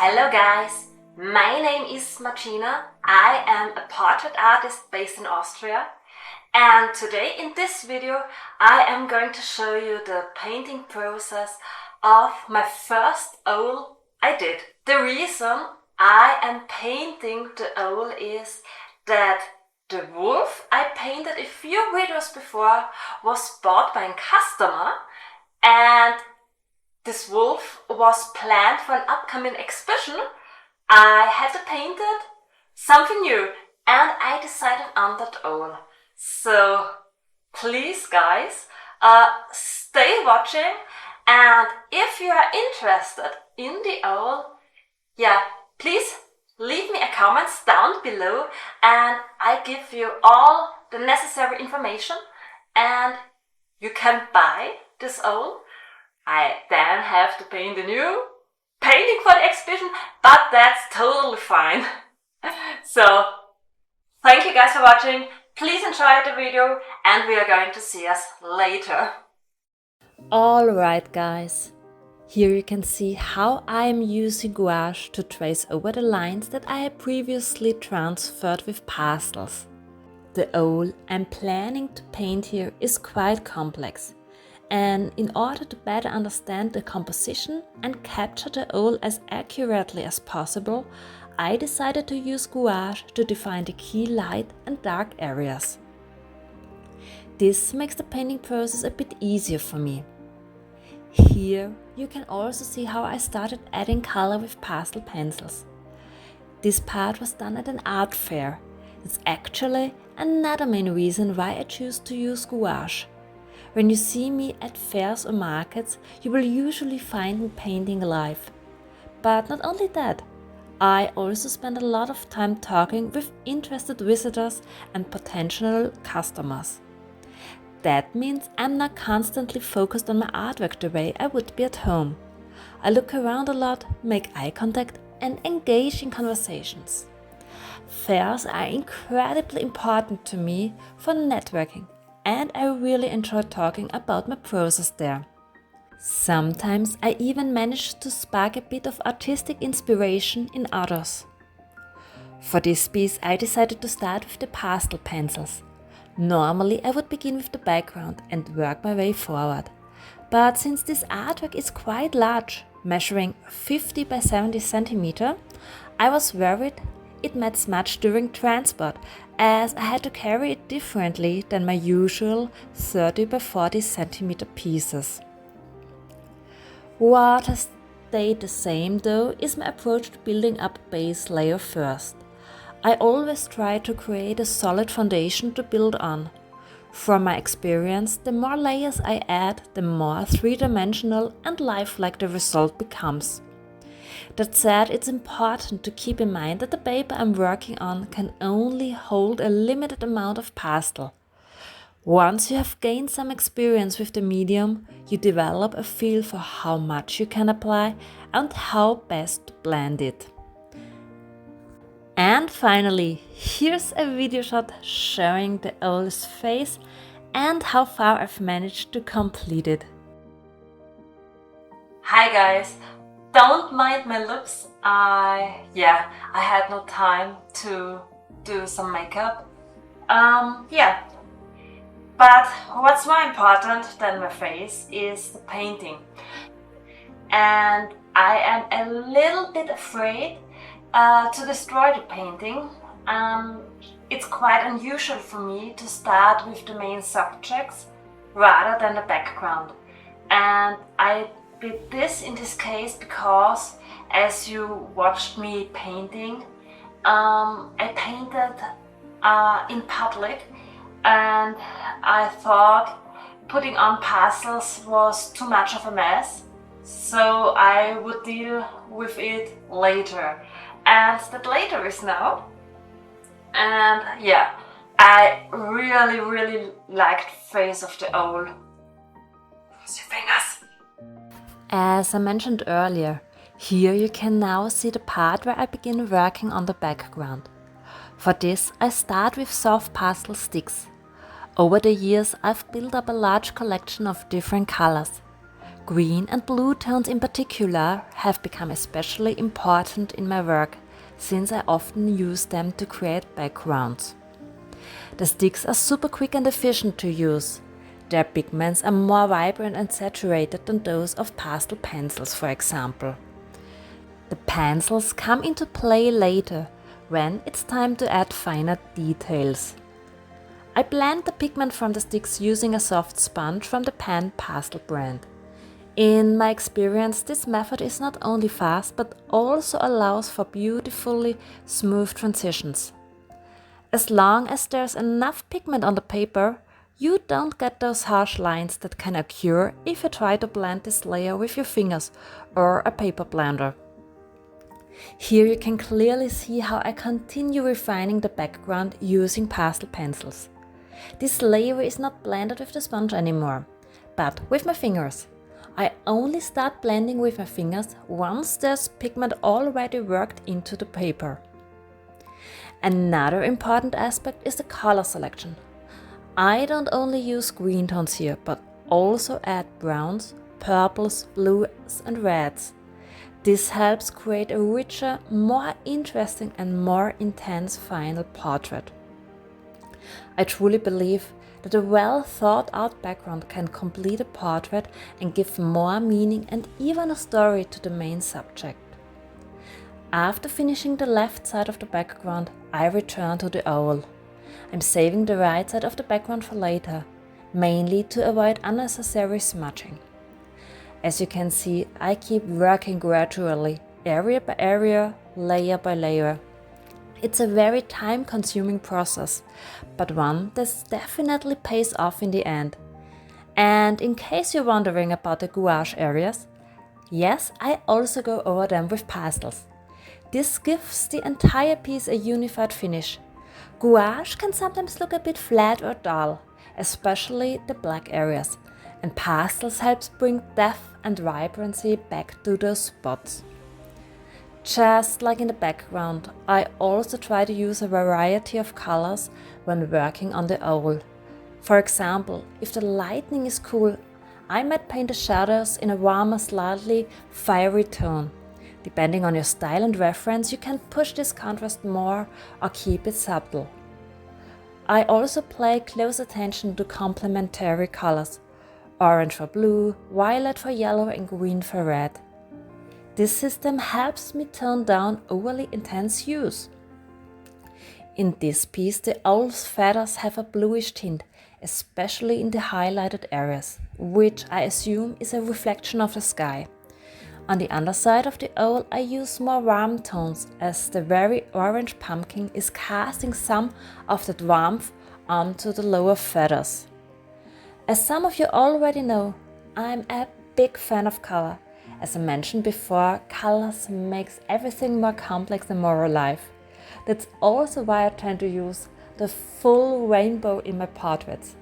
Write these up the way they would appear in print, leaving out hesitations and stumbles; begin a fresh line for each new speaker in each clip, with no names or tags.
Hello guys, my name is Martina. I am a portrait artist based in Austria, and today in this video I am going to show you the painting process of my first owl I did. The reason I am painting the owl is that the wolf I painted a few videos before was bought by a customer, and this wolf was planned for an upcoming exhibition. I had to paint it something new, and I decided on that owl. So please guys, stay watching, and if you are interested in the owl, please leave me a comment down below and I give you all the necessary information and you can buy this owl. I then have to paint a new painting for the exhibition, but that's totally fine. So, thank you guys for watching. Please enjoy the video and we are going to see us later.
Alright guys, here you can see how I am using gouache to trace over the lines that I had previously transferred with pastels. The owl I'm planning to paint here is quite complex. And in order to better understand the composition and capture the owl as accurately as possible, I decided to use gouache to define the key light and dark areas. This makes the painting process a bit easier for me. Here you can also see how I started adding color with pastel pencils. This part was done at an art fair. It's actually another main reason why I choose to use gouache. When you see me at fairs or markets, you will usually find me painting live. But not only that, I also spend a lot of time talking with interested visitors and potential customers. That means I'm not constantly focused on my artwork the way I would be at home. I look around a lot, make eye contact and engage in conversations. Fairs are incredibly important to me for networking, and I really enjoy talking about my process there. Sometimes I even manage to spark a bit of artistic inspiration in others. For this piece I decided to start with the pastel pencils. Normally I would begin with the background and work my way forward. But since this artwork is quite large, measuring 50 by 70 cm, I was worried it might smudge during transport, as I had to carry it differently than my usual 30 by 40 cm pieces. What has stayed the same though is my approach to building up a base layer first. I always try to create a solid foundation to build on. From my experience, the more layers I add, the more three-dimensional and lifelike the result becomes. That said, it's important to keep in mind that the paper I'm working on can only hold a limited amount of pastel. Once you have gained some experience with the medium, you develop a feel for how much you can apply and how best to blend it. And finally, here's a video shot showing the owl's face and how far I've managed to complete it.
Hi guys, don't mind my looks. I had no time to do some makeup. But what's more important than my face is the painting. And I am a little bit afraid to destroy the painting. It's quite unusual for me to start with the main subjects rather than the background. And I did this in this case because, as you watched me painting, I painted in public, and I thought putting on pastels was too much of a mess, so I would deal with it later. And that later is now. And I really liked the face of the owl. See fingers.
As I mentioned earlier, here you can now see the part where I begin working on the background. For this I start with soft pastel sticks. Over the years I've built up a large collection of different colors. Green and blue tones in particular have become especially important in my work, since I often use them to create backgrounds. The sticks are super quick and efficient to use. Their pigments are more vibrant and saturated than those of pastel pencils, for example. The pencils come into play later, when it's time to add finer details. I blend the pigment from the sticks using a soft sponge from the Pan Pastel brand. In my experience, this method is not only fast but also allows for beautifully smooth transitions. As long as there's enough pigment on the paper, you don't get those harsh lines that can occur if you try to blend this layer with your fingers or a paper blender. Here you can clearly see how I continue refining the background using pastel pencils. This layer is not blended with the sponge anymore, but with my fingers. I only start blending with my fingers once there's pigment already worked into the paper. Another important aspect is the color selection. I don't only use green tones here, but also add browns, purples, blues and reds. This helps create a richer, more interesting and more intense final portrait. I truly believe that a well thought out background can complete a portrait and give more meaning and even a story to the main subject. After finishing the left side of the background, I return to the owl. I'm saving the right side of the background for later, mainly to avoid unnecessary smudging. As you can see, I keep working gradually, area by area, layer by layer. It's a very time-consuming process, but one that definitely pays off in the end. And in case you're wondering about the gouache areas, yes, I also go over them with pastels. This gives the entire piece a unified finish. Gouache can sometimes look a bit flat or dull, especially the black areas, and pastels helps bring depth and vibrancy back to those spots. Just like in the background, I also try to use a variety of colors when working on the owl. For example, if the lighting is cool, I might paint the shadows in a warmer, slightly fiery tone. Depending on your style and reference, you can push this contrast more or keep it subtle. I also pay close attention to complementary colors: orange for blue, violet for yellow and green for red. This system helps me tone down overly intense hues. In this piece, the owl's feathers have a bluish tint, especially in the highlighted areas, which I assume is a reflection of the sky. On the underside of the owl, I use more warm tones, as the very orange pumpkin is casting some of that warmth onto the lower feathers. As some of you already know, I'm a big fan of color. As I mentioned before, colors makes everything more complex and more alive. That's also why I tend to use the full rainbow in my portraits.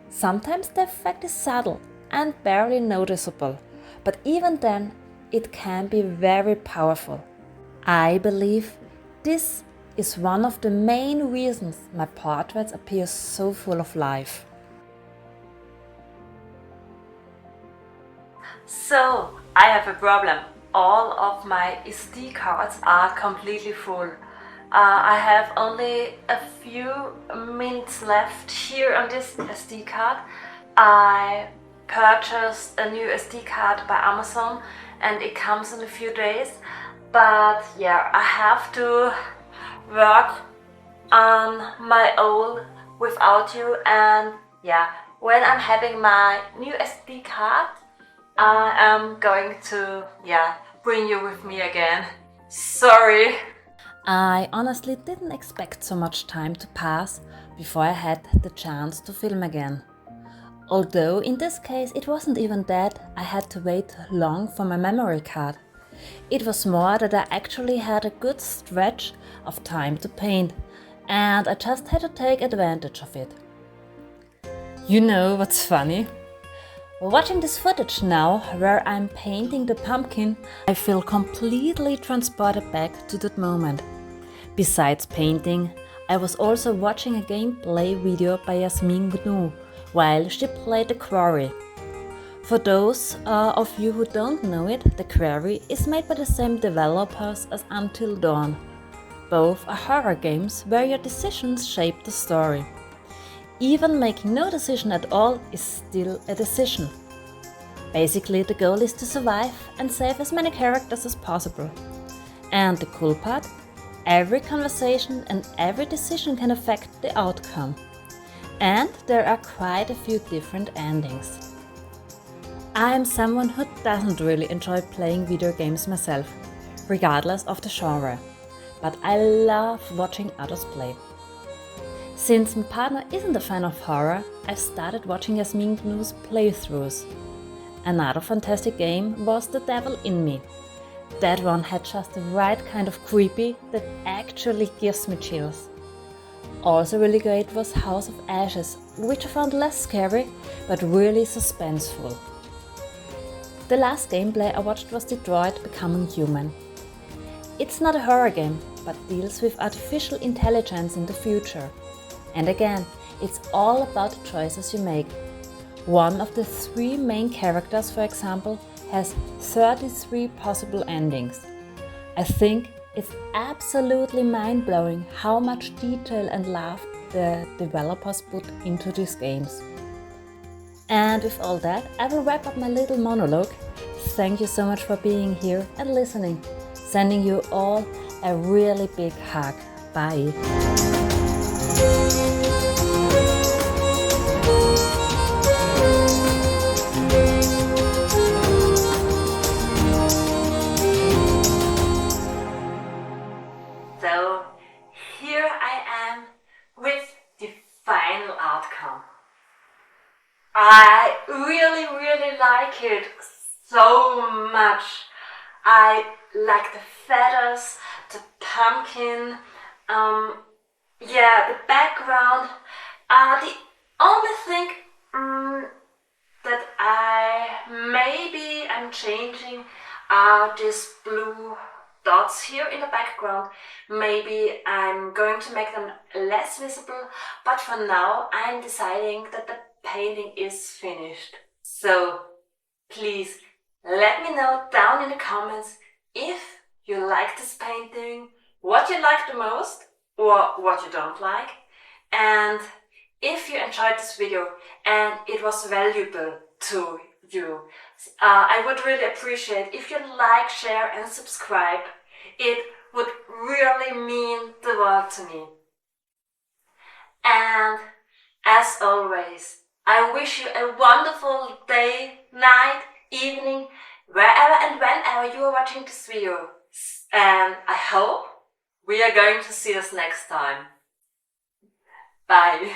Sometimes the effect is subtle and barely noticeable, but even then it can be very powerful. I believe this is one of the main reasons my portraits appear so full of life.
So, I have a problem. All of my SD cards are completely full. I have only a few minutes left here on this SD card. I purchased a new SD card by Amazon and it comes in a few days. But yeah, I have to work on my own without you, and yeah, when I'm having my new SD card, I am going to bring you with me again. Sorry.
I honestly didn't expect so much time to pass before I had the chance to film again. Although in this case it wasn't even that I had to wait long for my memory card. It was more that I actually had a good stretch of time to paint, and I just had to take advantage of it. You know what's funny? Watching this footage now, where I'm painting the pumpkin, I feel completely transported back to that moment. Besides painting, I was also watching a gameplay video by Yasmin Gnu while she played the quarry. For those of you who don't know it, The Quarry is made by the same developers as Until Dawn. Both are horror games where your decisions shape the story. Even making no decision at all is still a decision. Basically, the goal is to survive and save as many characters as possible. And the cool part? Every conversation and every decision can affect the outcome. And there are quite a few different endings. I am someone who doesn't really enjoy playing video games myself, regardless of the genre, but I love watching others play. Since my partner isn't a fan of horror, I've started watching Yasmin Gnu's playthroughs. Another fantastic game was The Devil in Me. That one had just the right kind of creepy that actually gives me chills. Also really great was House of Ashes, which I found less scary but really suspenseful. The last gameplay I watched was Detroit Becoming Human. It's not a horror game, but deals with artificial intelligence in the future. And again, it's all about the choices you make. One of the 3 main characters, for example, has 33 possible endings. I think it's absolutely mind-blowing how much detail and love the developers put into these games. And with all that, I will wrap up my little monologue. Thank you so much for being here and listening. Sending you all a really big hug. Bye.
So here I am with the final outcome. I really like it so much. I like the feathers, the pumpkin, the background. The only thing that I'm changing are these blue dots here in the background. Maybe I'm going to make them less visible, but for now I'm deciding that the painting is finished. So please let me know down in the comments if you like this painting, what you like the most or what you don't like, and if you enjoyed this video and it was valuable to you. I would really appreciate if you like, share and subscribe. It would really mean the world to me. And as always, I wish you a wonderful day, night, evening, wherever and whenever you are watching this video. And I hope we are going to see us next time. Bye.